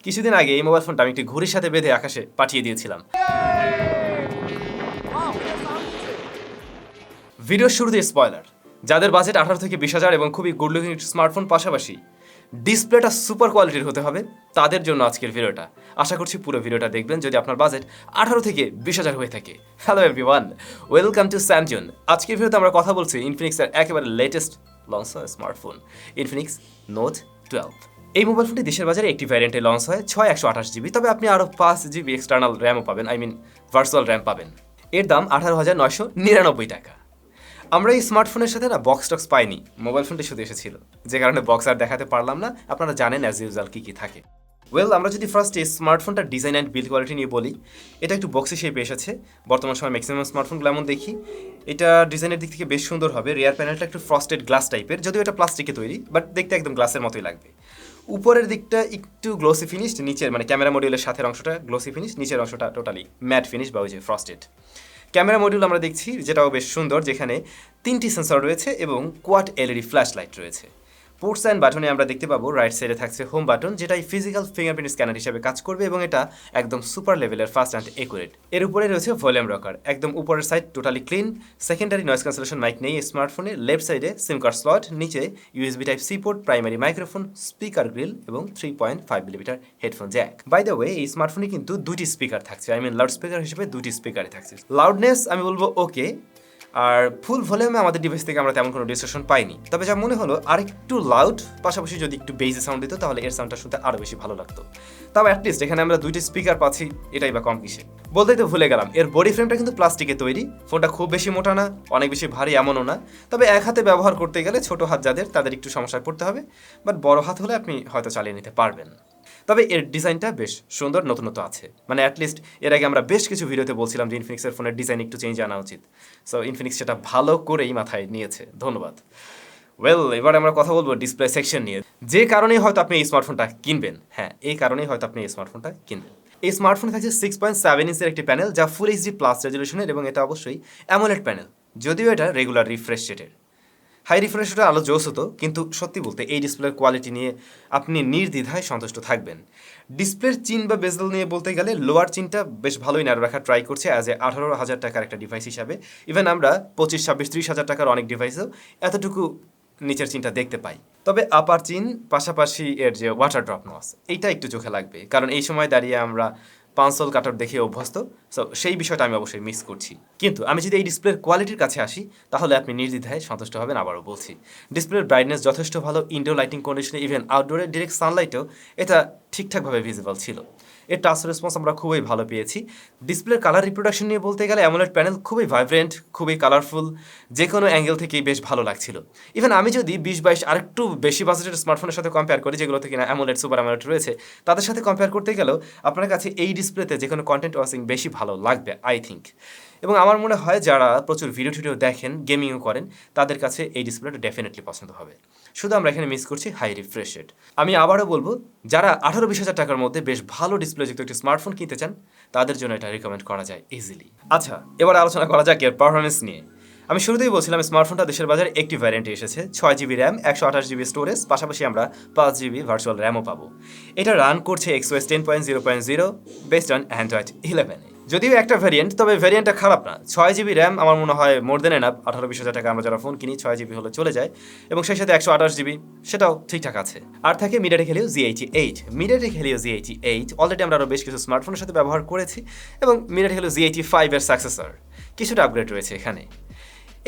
কিছুদিন আগে এই মোবাইল ফোনটা আমি একটি ঘড়ির সাথে বেঁধে আকাশে পাঠিয়ে দিয়েছিলাম। ভিডিওর শুরুতে স্পয়লার, যাদের বাজেট 18 থেকে 20,000 এবং খুবই গুড লুকিং স্মার্টফোন পাশাপাশি ডিসপ্লেটা সুপার কোয়ালিটির হতে হবে, তাদের জন্য আজকের ভিডিওটা। আশা করছি পুরো ভিডিওটা দেখবেন যদি আপনার বাজেট 18 থেকে 20,000 হয়ে থাকে। Hello everyone, welcome to SamZone। আজকের ভিডিওতে আমরা কথা বলছি ইনফিনিক্সের একেবারে লেটেস্ট লঞ্চ হয় স্মার্টফোন ইনফিনিক্স নোট 12। এই মোবাইল ফোনটি দেশের বাজারে একটি ভ্যারিয়েন্টে লঞ্চ হয় 6/128GB, তবে আপনি আরও 5GB এক্সটার্নাল র্যামও পাবেন, ভার্চুয়াল র্যাম পাবেন। এর দাম 18,999 টাকা। আমরা এই স্মার্টফোনের সাথে না বক্স টক্স পাইনি, মোবাইল ফোনটি শুধু এসেছিল, যে কারণে বক্স আর দেখাতে পারলাম না। আপনারা জানেন অ্যাজ ইউজুয়াল কী কী থাকে। আমরা যদি ফার্স্টে স্মার্টফোনটার ডিজাইন অ্যান্ড বিল্ড কোয়ালিটি নিয়ে বলি, এটা একটু বক্সি শেপে এসেছে। বর্তমান সময় ম্যাক্সিমাম স্মার্টফোনগুলো এমন দেখি। এটা ডিজাইনের দিক থেকে বেশ সুন্দর হবে। রিয়ার প্যানেলটা একটু ফ্রস্টেড গ্লাস টাইপের, যদিও এটা প্লাস্টিকে তৈরি, বাট দেখতে একদম গ্লাসের মতোই লাগবে। উপরের দিকটা একটু গ্লোসি ফিনিশড, নিচের মানে ক্যামেরা মডিউলের সাথে অংশটা গ্লোসি ফিনিশ, নিচের অংশটা টোটালি ম্যাট ফিনিশ বা ওই যে ফ্রস্টেড। ক্যামেরা মডিউল আমরা দেখছি, যেটাও বেশ সুন্দর, যেখানে 3টি সেন্সর রয়েছে এবং কোয়াড এলইডি ফ্ল্যাশ লাইট রয়েছে। পোর্টস অ্যান্ড বাটনে আমরা দেখতে পাবো রাইট সাইডে থাকছে হোম বাটন, যেটাই ফিজিক্যাল ফিঙ্গারপ্রিন্ট স্ক্যানার হিসেবে কাজ করবে এবং এটা একদম সুপার লেভেলের ফাস্ট অ্যান্ড একুরেট। এর উপরে রয়েছে ভলিউম রকার, একদম উপরের side totally clean. Secondary noise cancellation mic নেই স্মার্টফোনে। লেফট সাইডে সিম কার্ড স্লট, নিচে USB type C port, primary microphone, speaker grill এবং 3.5mm headphone jack. By the way, এই স্মার্টফোনে কিন্তু 2টি স্পিকার থাকছে, লাউড স্পিকার হিসেবে 2টি স্পিকারই থাকছে। লাউডনেস আমি বলবো ওকে, আর ফুল ভলিউমে আমাদের ডিভাইস থেকে আমরা তেমন কোনো ডিসটরশন পাইনি। তবে যা মনে হলো আরেকটু লাউড, পাশাপাশি যদি একটু বেসে সাউন্ড দিত তাহলে এর সাউন্ডটা শুনতে আরও বেশি ভালো লাগতো। তবে অ্যাটলিস্ট এখানে আমরা 2টি স্পিকার পাচ্ছি, এটাই বা কম কিসে। বলতেই তো ভুলে গেলাম, এর বডি ফ্রেমটা কিন্তু প্লাস্টিকে তৈরি। ফোনটা খুব বেশি মোটা না, অনেক বেশি ভারী এমনও না। তবে এক হাতে ব্যবহার করতে গেলে ছোট হাত যাদের, তাদের একটু সমস্যায় পড়তে হবে, বাট বড় হাত হলে আপনি হয়তো চালিয়ে নিতে পারবেন। তবে এর ডিজাইনটা বেশ সুন্দর, নতুনত্ব আছে। অ্যাটলিস্ট এর আগে আমরা বেশ কিছু ভিডিওতে বলছিলাম যে ইনফিনিক্সের ফোনের ডিজাইন একটু চেঞ্জ আনা উচিত। সো ইনফিনিক্স সেটা ভালো করেই মাথায় নিয়েছে, ধন্যবাদ। এবার আমরা কথা বলবো ডিসপ্লে সেকশন নিয়ে। যে কারণেই হয়তো আপনি এই স্মার্টফোনটা কিনবেন, হ্যাঁ এই কারণেই হয়তো আপনি এই স্মার্টফোনটা কিনবেন। এই স্মার্টফোনে থাকছে 6.7 ইঞ্চের একটি প্যানেল, যা ফুল এইচডি প্লাস রেজলিউশনের, এবং এটা অবশ্যই অ্যামোলেড প্যানেল, যদিও এটা রেগুলার রিফ্রেশ রেটের। হাই রিফ্রেশ রেটে আলো জোস হতো, কিন্তু সত্যি বলতে এই ডিসপ্লের কোয়ালিটি নিয়ে আপনি নির্দ্বিধায় সন্তুষ্ট থাকবেন। ডিসপ্লের চিন বা বেজেল নিয়ে বলতে গেলে লোয়ার চিনটা বেশ ভালোই ন্যারো রাখার ট্রাই করছে অ্যাজ এ 18,000 টাকার একটা ডিভাইস হিসাবে। ইভেন আমরা 25, 26, 30,000 টাকার অনেক ডিভাইসেও এতটুকু নিচের চিনটা দেখতে পাই। তবে আপার চিন, পাশাপাশি এর যে ওয়াটার ড্রপ নস, এইটা একটু চোখে লাগবে, কারণ এই সময় দাঁড়িয়ে আমরা পাঁচল কাটার দেখে অভ্যস্ত। সো সেই বিষয়টা আমি অবশ্যই মিস করছি। কিন্তু আমি যদি এই ডিসপ্লের কোয়ালিটির কাছে আসি, তাহলে আপনি নির্দ্বিধায় সন্তুষ্ট হবেন। আবারও বলছি, ডিসপ্লের ব্রাইটনেস যথেষ্ট ভালো। ইনডোর লাইটিং কন্ডিশনে, ইভেন আউটডোরে ডিরেক্ট সানলাইটেও এটা ঠিকঠাকভাবে ভিজিবল ছিল। এর টাচ রেসপন্স আমরা খুবই ভালো পেয়েছি। ডিসপ্লের কালার রিপ্রোডাকশন নিয়ে বলতে গেলে অ্যামোলেড প্যানেল খুবই ভাইব্রেন্ট, খুবই কালারফুল, যে কোনো অ্যাঙ্গেল থেকেই বেশ ভালো লাগছিল। ইভেন আমি যদি 20-22 আরেকটু বেশি বাজেটের স্মার্টফোনের সাথে কম্পেয়ার করি, যেগুলোতে কিনা অ্যামোলেড, সুপার অ্যামোলেড রয়েছে, তাদের সাথে কম্পেয়ার করতে গেলেও আপনার কাছে এই ডিসপ্লেতে যে কোনো কন্টেন্ট ওয়াচিং বেশি ভালো লাগবে আই থিঙ্ক। এবং আমার মনে হয় যারা প্রচুর ভিডিও টিডিও দেখেন, গেমিংও করেন, তাদের কাছে এই ডিসপ্লেটা ডেফিনেটলি পছন্দ হবে। শুধু আমরা এখানে মিস করছি হাই রিফ্রেশ রেট। আমি আবারও বলবো, যারা 18-20 হাজার টাকার মধ্যে বেশ ভালো ডিসপ্লেযুক্ত একটি স্মার্টফোন কিনতে চান, তাদের জন্য এটা রিকমেন্ড করা যায় ইজিলি। আচ্ছা, এবার আলোচনা করা যাক এর পারফরমেন্স নিয়ে। আমি শুরুতেই বলছিলাম স্মার্টফোনটা দেশের বাজারে একটি ভ্যারিয়েন্টে এসেছে, 6GB র্যাম, 128GB স্টোরেজ, পাশাপাশি আমরা 5GB ভার্চুয়াল র্যামও পাবো। এটা রান করছে XOS 10.0.0 বেসড অন অ্যান্ড্রয়েড 11। যদিও একটা ভ্যারিয়েন্ট, তবে ভ্যারিয়েন্টটা খারাপ না। 6GB র্যাম আমার মনে হয় মোর দেন এনাফ। 18-20 হাজার টাকা আমরা যারা ফোন কিনি 6GB হলে চলে যায়, এবং সেই সাথে 128GB, সেটাও ঠিকঠাক আছে। আর থাকে MediaTek Helio Z88। MediaTek Helio Z88 already আমরা আরও বেশ কিছু স্মার্টফোনের সাথে ব্যবহার করেছি, এবং মিডিয়াটেক হেলিও Z85 এর সাকসেসর। কিছুটা আপগ্রেড রয়েছে এখানে।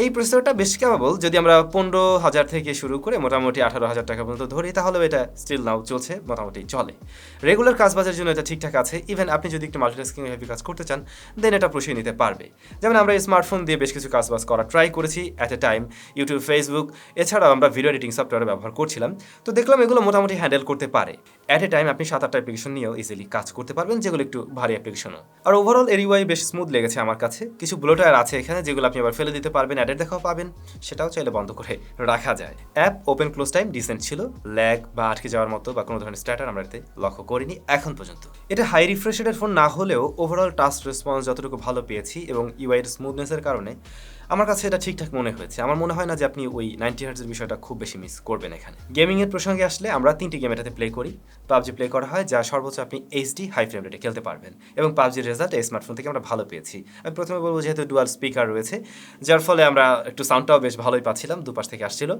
এই প্রসেসরটা বেশ ক্যাপাবল। যদি আমরা 15,000 থেকে শুরু করে মোটামুটি 18,000 টাকা পর্যন্ত ধরি, তাহলেও এটা স্টিল নাও চলছে, মোটামুটি চলে। রেগুলার কাজবাজের জন্য এটা ঠিকঠাক আছে। ইভেন আপনি যদি একটু মাল্টিটাস্কিং হেভি কাজ করতে চান, দেন এটা পুষিয়ে নিতে পারবে। যেমন আমরা এই স্মার্টফোন দিয়ে বেশ কিছু কাজবাজ করা ট্রাই করেছি at a time, YouTube, Facebook, এছাড়াও আমরা ভিডিও এডিটিং সফটওয়্যার ব্যবহার করছিলাম। তো দেখলাম এগুলো মোটামুটি হ্যান্ডেল করতে পারে। অ্যাট এ টাইম আপনি 7-8টা অ্যাপ্লিকেশন নিয়েও ইজিলি কাজ করতে পারবেন, যেগুলো একটু ভারী অ্যাপ্লিকেশনও। আর ওভারঅল এর ইউআই বেশ স্মুথ লেগেছে আমার কাছে। কিছু ব্লোটার আছে এখানে, যেগুলো আপনি আবার ফেলে দিতে পারবেন, অ্যাডের দেখাও পাবেন, সেটাও চাইলে বন্ধ করে রাখা যায়। App open close time decent ছিল, ল্যাগ বা আটকে যাওয়ার মতো বা কোনো ধরনের স্ট্যাটার আমরা এতে লক্ষ্য করিনি এখন পর্যন্ত। এটা হাই রিফ্রেশ রেটের ফোন না হলেও ওভারঅল টাচ রেসপন্স যতটুকু ভালো পেয়েছি, এবং ইউআইয়ের স্মুথনেসের কারণে আমার কাছে এটা ঠিকঠাক মনে হয়েছে। আমার মনে হয় না যে আপনি ওই 90 হার্টজের বিষয়টা খুব বেশি মিস করবেন এখানে। গেমিংয়ের প্রসঙ্গে আসলে আমরা 3টি গেম এটাতে প্লে করি। পাবজি প্লে করা হয়, যা সর্বোচ্চ আপনি এইচডি হাই ফ্রেম রেটে খেলতে পারবেন, এবং পাবজির রেজাল্ট এই স্মার্টফোন থেকে আমরা ভালো পেয়েছি। আমি প্রথমে বলবো যেহেতু ডুয়াল স্পিকার রয়েছে, যার ফলে আমরা একটু সাউন্ডটাও বেশ ভালোই পাচ্ছিলাম, দুপাশ থেকে আসছিল।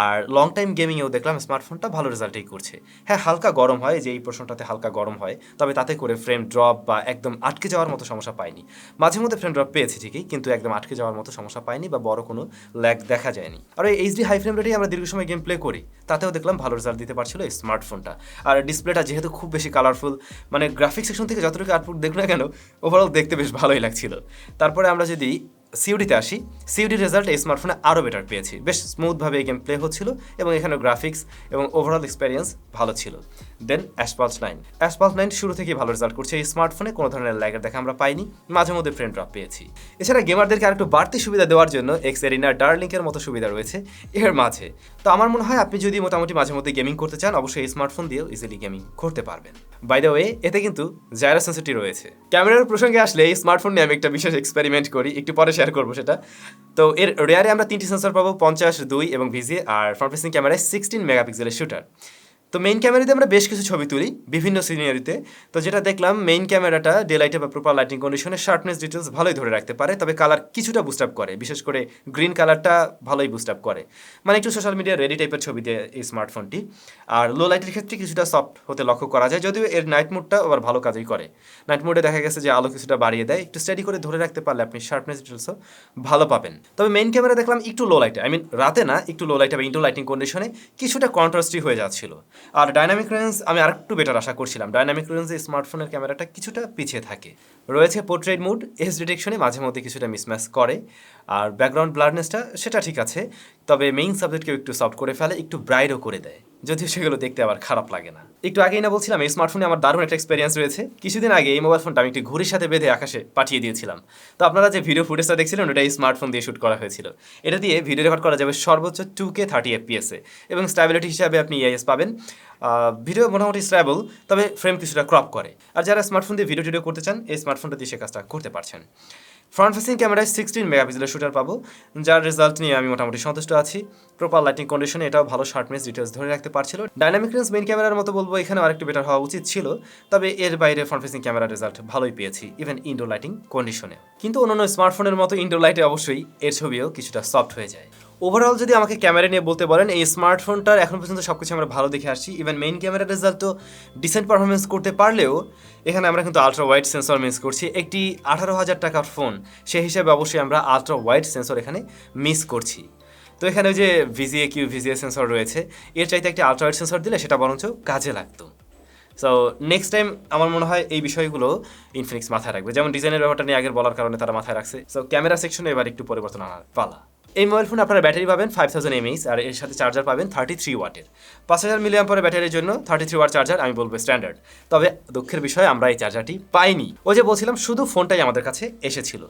আর লং টাইম গেমিংয়েও দেখলাম স্মার্টফোনটা ভালো রেজাল্টই করছে। হ্যাঁ, হালকা গরম হয়, যে এই প্রশ্নটাতে হালকা গরম হয়, তবে তাতে করে ফ্রেম ড্রপ বা একদম আটকে যাওয়ার মতো সমস্যা পাইনি। মাঝে মধ্যে ফ্রেম ড্রপ পেয়েছি ঠিকই, কিন্তু একদম আটকে যাওয়ার মতো সমস্যা পাইনি বা বড় কোনো ল্যাগ দেখা যায়নি। আর এই এইচডি হাই ফ্রেম রেটেই আমরা দীর্ঘ সময় গেম প্লে করি, তাতেও দেখলাম ভালো রেজাল্ট দিতে পারছিল এই স্মার্টফোনটা। আর ডিসপ্লেটা যেহেতু খুব বেশি কালারফুল, মানে গ্রাফিক সেকশন থেকে যতটুকু আউটপুট দেখুন না কেন, ওভারঅল দেখতে বেশ ভালোই লাগছিল। তারপরে আমরা যদি সিউডিতে আসি, সিউডির রেজাল্ট এই স্মার্টফোনে আরও বেটার পেয়েছি। বেশ স্মুথভাবে এই গেম প্লে হচ্ছিল, এবং এখানে গ্রাফিক্স এবং ওভারঅল এক্সপিরিয়েন্স ভালো ছিল। দেন অ্যাসপাল্ট 9 শুরু থেকেই ভালো রেজাল্ট করছে এই স্মার্টফোনে, কোনো ধরনের ল্যাগের দেখা আমরা পাইনি, মাঝে মধ্যে ফ্রেম ড্রপ পেয়েছি। এছাড়া গেমারদেরকে আরেকটু বাড়তি সুবিধা দেওয়ার জন্য এক্সেরিনা ডার্লিংকের মতো সুবিধা রয়েছে এর মাঝে। তো আমার মনে হয় আপনি যদি মোটামুটি মাঝে মধ্যে গেমিং করতে চান, অবশ্যই এই স্মার্টফোন দিয়েও ইজিলি গেমিং করতে পারবেন। বাই দ্য ওয়ে, এতে কিন্তু জাইরো সেন্সিটিভ রয়েছে। ক্যামেরার প্রসঙ্গে আসলে এই স্মার্টফোন নিয়ে আমি একটা বিশেষ এক্সপেরিমেন্ট করি, একটু পরে শেয়ার করবো সেটা। তো এর রেয়ারে আমরা 3টি সেন্সর পাবো, 50, 2 এবং ভিজিএ, আর ফ্রন্ট ফেসিং ক্যামেরায় 16 মেগাপিক্সেলের শুটার। তো মেইন ক্যামেরাতে আমরা বেশ কিছু ছবি তুলি বিভিন্ন সিনারিতে। তো যেটা দেখলাম, মেইন ক্যামেরাটা ডে লাইটে বা প্রপার লাইটিং কন্ডিশনে শার্পনেস ডিটেলস ভালোই ধরে রাখতে পারে, তবে কালার কিছুটা বুস্ট আপ করে, বিশেষ করে গ্রিন কালারটা ভালোই বুস্ট আপ করে, মানে একটু সোশ্যাল মিডিয়া রেডি টাইপের ছবিতে এই স্মার্টফোনটি। আর লো লাইটের ক্ষেত্রে কিছুটা সফট হতে লক্ষ্য করা যায়, যদিও এর নাইট মোডটা আবার ভালো কাজই করে। নাইট মোডে দেখা গেছে যে আলো কিছুটা বাড়িয়ে দেয়, একটু স্টেডি করে ধরে রাখতে পারলে আপনি শার্পনেস ডিটেলসও ভালো পাবেন। তবে মেইন ক্যামেরা দেখলাম একটু লো লাইটে, রাতে না, একটু লো লাইটে বা ইনডোর লাইটিং কন্ডিশনে কিছুটা কন্ট্রাস্টি হয়ে যাচ্ছিল। আর ডাইনামিক রেঞ্জ আমি আরেকটু বেটার আশা করছিলাম। ডাইনামিক রেঞ্জে স্মার্টফোনের ক্যামেরাটা কিছুটা পিছিয়ে থাকে। রয়েছে পোর্ট্রেট মুড, এজ ডিটেকশনে মাঝে মধ্যে কিছুটা মিসম্যাচ করে। আর ব্যাকগ্রাউন্ড ব্লারনেসটা সেটা ঠিক আছে, তবে মেইন সাবজেক্টকেও একটু সফট করে ফেলে, একটু ব্রাইটও করে দেয়, যদিও সেগুলো দেখতে আবার খারাপ লাগে না। একটু আগেই না বলছিলাম এই স্মার্টফোনে আমার দারুণ একটা এক্সপিরিয়েন্স রয়েছে। কিছুদিন আগে এই মোবাইল ফোনটা আমি একটি ঘড়ির সাথে বেঁধে আকাশে পাঠিয়ে দিয়েছিলাম। তো আপনারা যে ভিডিও ফুটেজটা দেখছিলেন, ওটা এই স্মার্টফোন দিয়ে শ্যুট করা হয়েছিল। এটা দিয়ে ভিডিও রেকর্ড করা যাবে সর্বোচ্চ 2K 30 FPS এ, এবং স্ট্যাবিলিটি হিসাবে আপনি ইআইএস পাবেন। ভিডিও মোটামুটি স্ট্যাবল, তবে ফ্রেম কিছুটা ক্রপ করে। আর যারা স্মার্টফোন দিয়ে ভিডিও টিডিও করতে চান, এই স্মার্টফোনটা দিয়ে সে কাজটা করতে পারছেন। ফ্রন্ট ফেসিং ক্যামেরায় 16 মেগাপিক্সেলের শুটার পাবো, যার রেজাল্ট নিয়ে আমি মোটামুটি সন্তুষ্ট আছি। প্রপার লাইটিং কন্ডিশনে এটাও ভালো শার্পনেস ডিটেলস ধরে রাখতে পারছিল। ডাইনামিক রেঞ্জ মেইন ক্যামেরার মতো বলবো এখানে আরেকটু বেটার হওয়া উচিত ছিল, তবে এর বাইরে ফ্রন্ট ফেসিং ক্যামেরার রেজাল্ট ভালোই পেয়েছি, ইভেন ইনডোর লাইটিং কন্ডিশনে। কিন্তু অন্যান্য স্মার্টফোনের মতো ইনডোর লাইটে অবশ্যই এর ছবিও কিছুটা সফট হয়ে যায়। ওভারঅল যদি আমাকে ক্যামেরা নিয়ে বলতে বলেন, এই স্মার্টফোনটার এখন পর্যন্ত সব কিছু আমরা ভালো দেখে আসছি। ইভেন মেইন ক্যামেরার রেজাল্ট তো ডিসেন্ট পারফরমেন্স করতে পারলেও এখানে আমরা কিন্তু আলট্রা ওয়াইড সেন্সর মিস করছি। একটি 18,000 টাকার ফোন, সেই হিসাবে অবশ্যই আমরা আলট্রা ওয়াইড সেন্সর এখানে মিস করছি। তো এখানে যে ভিজিএ সেন্সর রয়েছে, এর চাইতে একটি আলট্রা ওয়াইড সেন্সর দিলে সেটা বরঞ্চ কাজে লাগতো। সো নেক্সট টাইম আমার মনে হয় এই বিষয়গুলো ইনফিনিক্স মাথায় রাখবে, যেমন ডিজাইনের ব্যাপারটা নিয়ে আগের বলার কারণে তারা মাথায় রাখছে। সো ক্যামেরা সেকশনে এবার একটু পরিবর্তন আনার পালা। এই মোবাইল ফোনে আপনারা ব্যাটারি পাবেন 5000 mAh, আর এর সাথে চার্জার পাবেন 33 ওয়াটের। 5000 mAh ব্যাটারির জন্য 33 ওয়াট চার্জার আমি বলবো স্ট্যান্ডার্ড। তবে দুঃখের বিষয়, আমরা এই চার্জারটি পাইনি। ওই যে বলছিলাম, শুধু ফোনটাই আমাদের কাছে এসেছিল।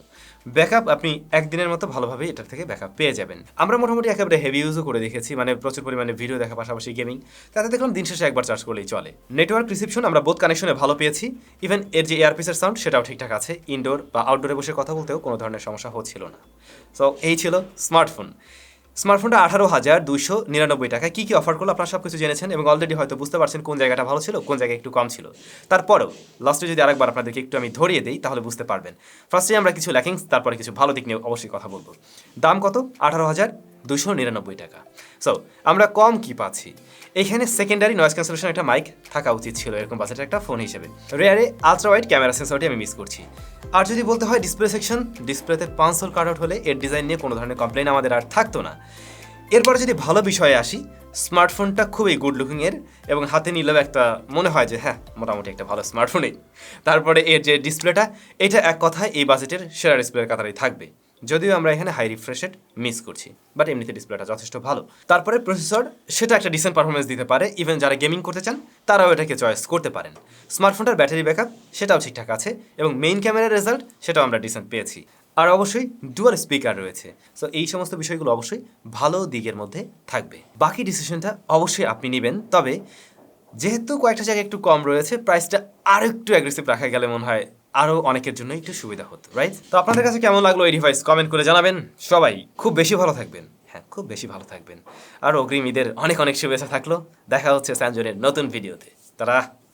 ব্যাকআপ আপনি একদিনের মতো ভালোভাবে এটার থেকে ব্যাকআপ পেয়ে যাবেন। আমরা মোটামুটি একেবারে হেভি ইউজও করে দেখেছি, মানে প্রচুর পরিমাণে ভিডিও দেখা পাশাপাশি গেমিং, তাতে দেখলাম দিন শেষে একবার চার্জ করলেই চলে। নেটওয়ার্ক রিসিপশন আমরা বোথ কানেকশনে ভালো পেয়েছি। ইভেন এর যে এয়ারপিসের সাউন্ড, সেটাও ঠিকঠাক আছে। ইনডোর বা আউটডোরে বসে কথা বলতেও কোনো ধরনের সমস্যা হচ্ছিল না। সো এই ছিল স্মার্টফোনটা 18,299 টাকা। কী অফার করলো আপনারা সব কিছু জেনেছেন, এবং অলরেডি হয়তো বুঝতে পারছেন কোন জায়গাটা ভালো ছিল, কোন জায়গায় একটু কম ছিল। তারপরেও লাস্টে যদি আরেকবার আপনাদেরকে একটু আমি ধরিয়ে দিই, তাহলে বুঝতে পারবেন। ফার্স্টে আমরা কিছু ল্যাকিংস, তারপরে কিছু ভালো দিক নিয়ে অবশ্যই কথা বলবো। দাম কত? 18,299 টাকা। সো আমরা কম কি পাচ্ছি? এখানে সেকেন্ডারি নয়েজ ক্যান্সেলেশন একটা মাইক থাকা উচিত ছিল এরকম বাজেটের একটা ফোন হিসেবে। রেয়ারে আলট্রা ওয়াইড ক্যামেরা সেন্সরটি আমি মিস করছি। আর যদি বলতে হয় ডিসপ্লে সেকশন, ডিসপ্লেতে পাঁচল কাট আউট হলে এর ডিজাইন নিয়ে কোনো ধরনের কমপ্লেন আমাদের আর থাকতো না। এরপরে যদি ভালো বিষয়ে আসি, স্মার্টফোনটা খুবই গুড লুকিংয়ের, এবং হাতে নিলেও একটা মনে হয় যে হ্যাঁ, মোটামুটি একটা ভালো স্মার্টফোনই। তারপরে এর যে ডিসপ্লেটা, এটা এক কথায় এই বাজেটের সেরা ডিসপ্লের কাতারেই থাকবে, যদিও আমরা এখানে হাই রিফ্রেশ রেট মিস করছি, বাট এমনিতে ডিসপ্লেটা যথেষ্ট ভালো। তারপরে প্রসেসর, সেটা একটা ডিসেন্ট পারফরমেন্স দিতে পারে। ইভেন যারা গেমিং করতে চান তারাও এটাকে চয়েস করতে পারেন। স্মার্টফোনটার ব্যাটারি ব্যাকআপ সেটাও ঠিকঠাক আছে, এবং মেইন ক্যামেরার রেজাল্ট সেটাও আমরা ডিসেন্ট পেয়েছি। আর অবশ্যই ডুয়াল স্পিকার রয়েছে। সো এই সমস্ত বিষয়গুলো অবশ্যই ভালো দিকের মধ্যে থাকবে। বাকি ডিসিশনটা অবশ্যই আপনি নেবেন, তবে যেহেতু কয়েকটা জায়গায় একটু কম রয়েছে, প্রাইসটা আরও একটু অ্যাগ্রেসিভ রাখা গেলে মনে হয় আরও অনেকের জন্য একটু সুবিধা হতো, রাইট? তো আপনাদের কাছে কেমন লাগলো এই ডিভাইস কমেন্ট করে জানাবেন। সবাই খুব বেশি ভালো থাকবেন, হ্যাঁ খুব বেশি ভালো থাকবেন। আর অগ্রিম ঈদের অনেক অনেক শুভেচ্ছা থাকলো। দেখা হচ্ছে স্যামজনের নতুন ভিডিওতে। তারা